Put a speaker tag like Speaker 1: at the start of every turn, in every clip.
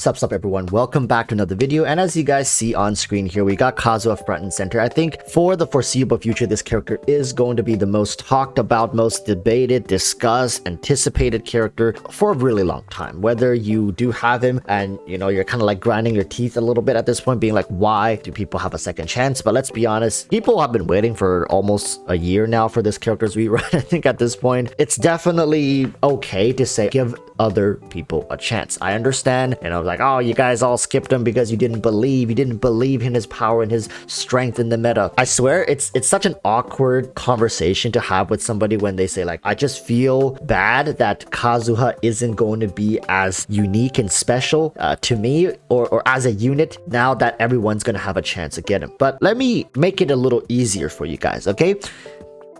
Speaker 1: Sup everyone, welcome back to another video, and as you guys see on screen here, we got Kazuha front and center. I think for the foreseeable future, this character is going to be the most talked about, most debated, discussed, anticipated character for a really long time. Whether you do have him and you're kind of like grinding your teeth a little bit at this point, being like, why do people have a second chance? But let's be honest, people have been waiting for almost a year now for this character's rerun. I think at this point, it's definitely okay to say give other people a chance. I understand, and I was like, oh, you guys all skipped him because you didn't believe in his power and his strength in the meta. I swear it's such an awkward conversation to have with somebody when they say like, I just feel bad that Kazuha isn't going to be as unique and special to me or as a unit now that everyone's gonna have a chance to get him. But let me make it a little easier for you guys, okay?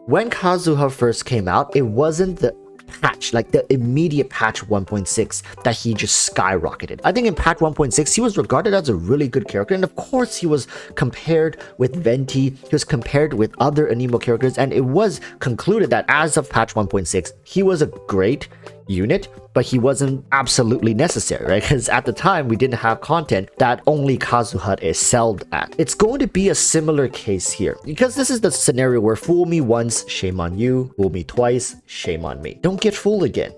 Speaker 1: When Kazuha first came out, it wasn't the patch, like the immediate patch 1.6 that he just skyrocketed. I think in patch 1.6 he was regarded as a really good character, and of course he was compared with Venti, he was compared with other Anemo characters, and it was concluded that as of patch 1.6 he was a great unit, but he wasn't absolutely necessary, right? Because at the time we didn't have content that only Kazuha excelled at. It's going to be a similar case here, because this is the scenario where fool me once, shame on you, fool me twice, shame on me. Don't get fooled again.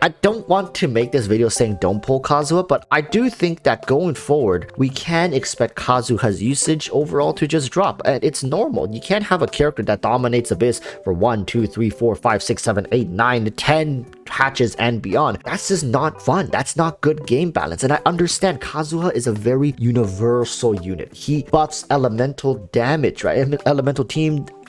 Speaker 1: I don't want to make this video saying don't pull Kazuha, but I do think that going forward, we can expect Kazuha's usage overall to just drop. And it's normal. You can't have a character that dominates Abyss for 1, 2, 3, 4, 5, 6, 7, 8, 9, 10 patches and beyond. That's just not fun. That's not good game balance. And I understand Kazuha is a very universal unit. He buffs elemental damage, right?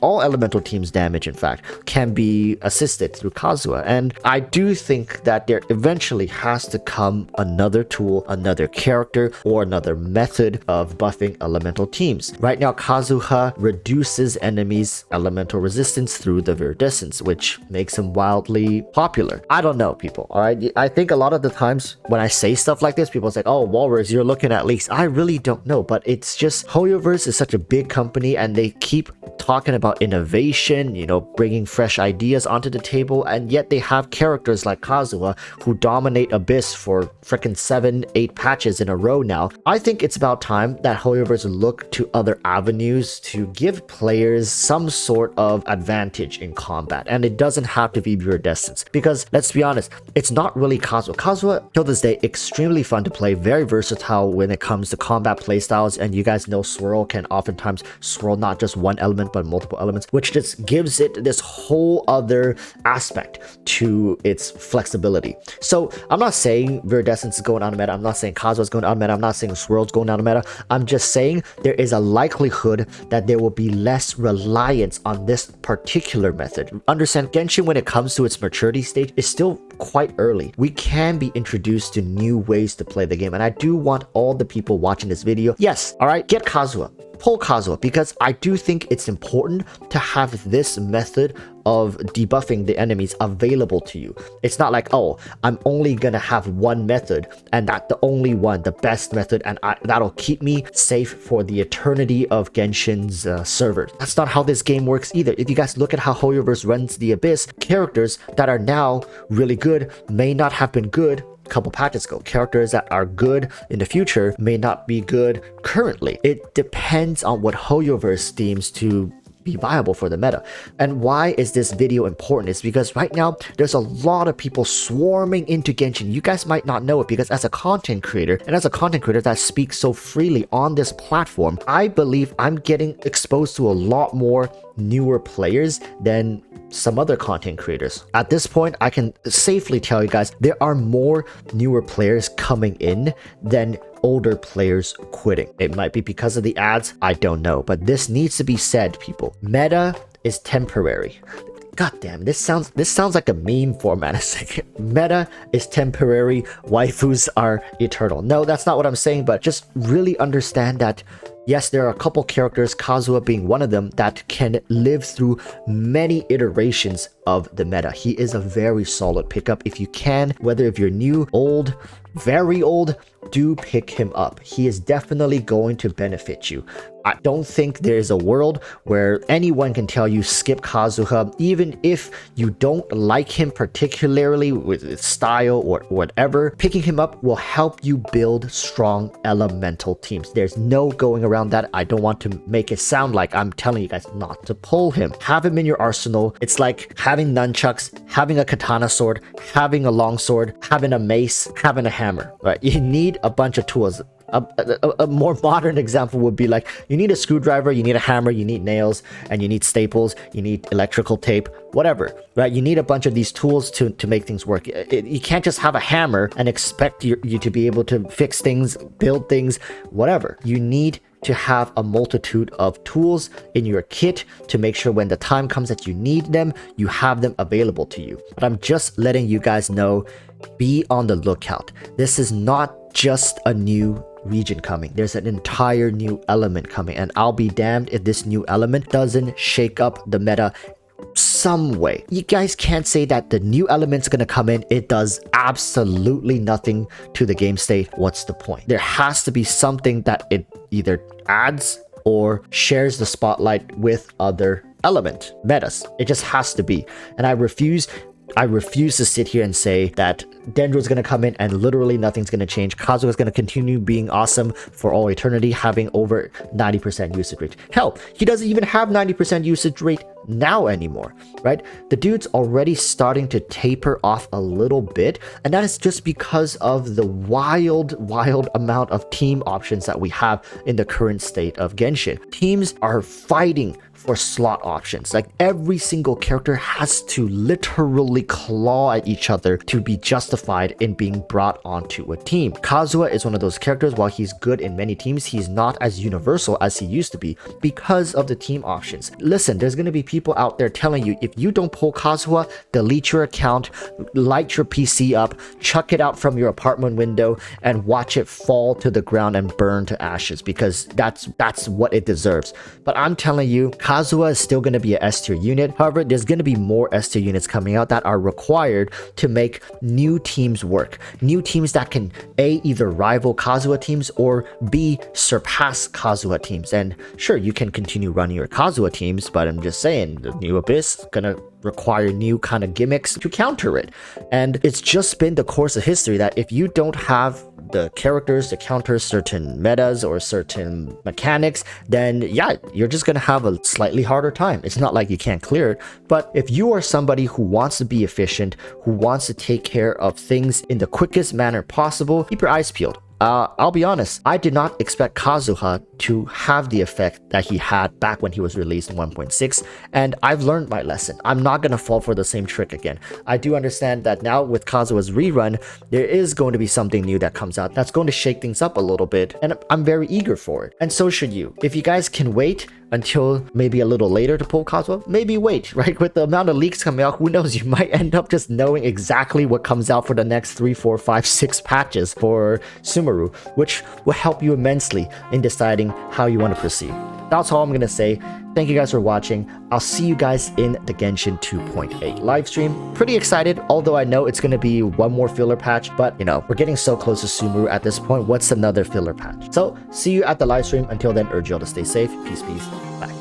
Speaker 1: All elemental teams damage, in fact, can be assisted through Kazuha. And I do think that there eventually has to come another tool, another character, or another method of buffing elemental teams. Right now, Kazuha reduces enemies' elemental resistance through the Viridescence, which makes him wildly popular. I don't know, people, alright? I think a lot of the times when I say stuff like this, people say, oh, Walrus, you're looking at leaks. I really don't know, but it's just HoYoverse is such a big company, and they keep talking about innovation, bringing fresh ideas onto the table, and yet they have characters like Kazuha who dominate Abyss for freaking 7, 8 patches in a row now. I think it's about time that HoYoverse look to other avenues to give players some sort of advantage in combat, and it doesn't have to be Viridescence, because let's be honest, it's not really Kazuha. Kazuha, till this day, extremely fun to play, very versatile when it comes to combat playstyles, and you guys know Swirl can oftentimes swirl not just one element but multiple elements, which just gives it this whole other aspect to its flexibility. So I'm not saying Viridescence is going out of meta, I'm not saying Kazuha is going out of meta, I'm not saying Swirl's going out of meta. I'm just saying there is a likelihood that there will be less reliance on this particular method. Understand, Genshin, when it comes to its maturity stage, is still quite early. We can be introduced to new ways to play the game, and I do want all the people watching this video, yes, all right, get Kazuha, pull Kazuha, because I do think it's important to have this method of debuffing the enemies available to you. It's not like, oh, I'm only gonna have one method and that's the only one, the best method, and that'll keep me safe for the eternity of Genshin's servers. That's not how this game works either. If you guys look at how HoYoverse runs the Abyss, characters that are now really good may not have been good a couple patches ago. Characters that are good in the future may not be good currently. It depends on what HoYoverse deems to be viable for the meta. And why is this video important? It's because right now there's a lot of people swarming into Genshin. You guys might not know it, because as a content creator that speaks so freely on this platform, I believe I'm getting exposed to a lot more newer players than some other content creators. At this point, I can safely tell you guys there are more newer players coming in than older players quitting. It might be because of the ads, I don't know, but this needs to be said, people. Meta is temporary. God damn, this sounds like a meme format. It's like, meta is temporary, waifus are eternal. No, that's not what I'm saying, but just really understand that Yes, there are a couple characters, Kazuha being one of them, that can live through many iterations of the meta. He is a very solid pickup. If you can, whether if you're new, old, very old, do pick him up. He is definitely going to benefit you. I don't think there is a world where anyone can tell you skip Kazuha, even if you don't like him particularly with his style or whatever. Picking him up will help you build strong elemental teams. There's no going around that. I don't want to make it sound like I'm telling you guys not to pull him. Have him in your arsenal. It's like having nunchucks, having a katana sword, having a longsword, having a mace, having a hammer, right? You need a bunch of tools. A more modern example would be like, you need a screwdriver, you need a hammer, you need nails, and you need staples, you need electrical tape, whatever, right? You need a bunch of these tools to make things work. You can't just have a hammer and expect you to be able to fix things, build things, whatever. You need to have a multitude of tools in your kit to make sure when the time comes that you need them, you have them available to you. But I'm just letting you guys know, be on the lookout. This is not just a new region coming. There's an entire new element coming, and I'll be damned if this new element doesn't shake up the meta some way. You guys can't say that the new element's gonna come in, it does absolutely nothing to the game state. What's the point? There has to be something that it either adds or shares the spotlight with other element metas. It just has to be. And I refuse to sit here and say that Dendro's gonna come in and literally nothing's gonna change. Kazuha is gonna continue being awesome for all eternity, having over 90% usage rate. Hell, he doesn't even have 90% usage rate now anymore, right? The dude's already starting to taper off a little bit, and that is just because of the wild amount of team options that we have in the current state of Genshin. Teams are fighting for slot options. Like, every single character has to literally claw at each other to be justified in being brought onto a team. Kazuha is one of those characters. While he's good in many teams, he's not as universal as he used to be because of the team options. Listen, there's going to be people out there telling you, if you don't pull Kazuha, delete your account, light your PC up, chuck it out from your apartment window, and watch it fall to the ground and burn to ashes, because that's what it deserves. But I'm telling you, Kazuha is still going to be an S tier unit. However, there's going to be more S tier units coming out that are required to make new teams work. New teams that can A, either rival Kazuha teams, or B, surpass Kazuha teams. And sure, you can continue running your Kazuha teams, but I'm just saying, the new Abyss is going to require new kind of gimmicks to counter it. And it's just been the course of history that if you don't have the characters to counter certain metas or certain mechanics, then yeah, you're just gonna have a slightly harder time. It's not like you can't clear it, but if you are somebody who wants to be efficient, who wants to take care of things in the quickest manner possible, keep your eyes peeled. I'll be honest, I did not expect Kazuha to have the effect that he had back when he was released in 1.6, and I've learned my lesson. I'm not going to fall for the same trick again. I do understand that now with Kazuha's rerun, there is going to be something new that comes out that's going to shake things up a little bit, and I'm very eager for it. And so should you. If you guys can wait until maybe a little later to pull Kazuha, maybe wait, right? With the amount of leaks coming out, who knows, you might end up just knowing exactly what comes out for the next 3, 4, 5, 6 patches for Sumeru, which will help you immensely in deciding how you want to proceed. That's all I'm going to say. Thank you guys for watching. I'll see you guys in the Genshin 2.8 live stream. Pretty excited, although I know it's going to be one more filler patch, but you know, we're getting so close to Sumeru at this point. What's another filler patch? So see you at the live stream. Until then, urge you all to stay safe. Peace, bye.